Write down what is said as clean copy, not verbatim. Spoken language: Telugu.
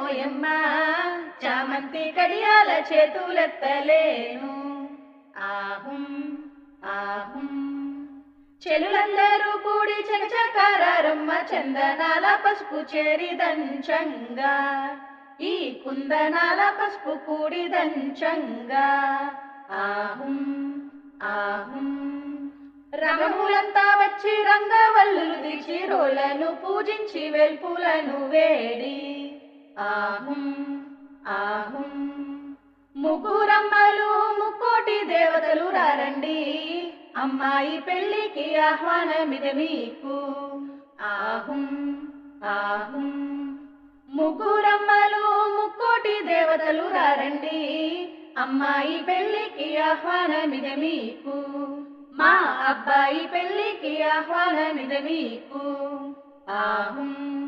ఓయమ్మ చామంతి కడియాల చేతులెత్తలేను ఆహుం ఆహుం చెలులందరూ కూడి చకచకారమ్మ చందనాల పసుపు చేరిదంచంగా ఈ కుందనాల పసుపు కూడిదంచంగా ఆహుం ఆహుం రమణులంతా వచ్చి రంగవల్లులు దిచి రోలను పూజించి వెల్పులను వేడి ఆహుం ఆహుం ముగ్గురమ్మలు ముక్కోటి దేవతలు రారండి అమ్మాయి పెళ్లికి ఆహ్వానమిది మీకు ఆహుం ఆహుం ముగ్గురమ్మలు ముక్కోటి దేవతలు రారండి అమ్మాయి పెళ్లికి ఆహ్వానమిది మీకు మా అబ్బాయి పెళ్లికి ఆహ్వానమిది మీకు ఆహుం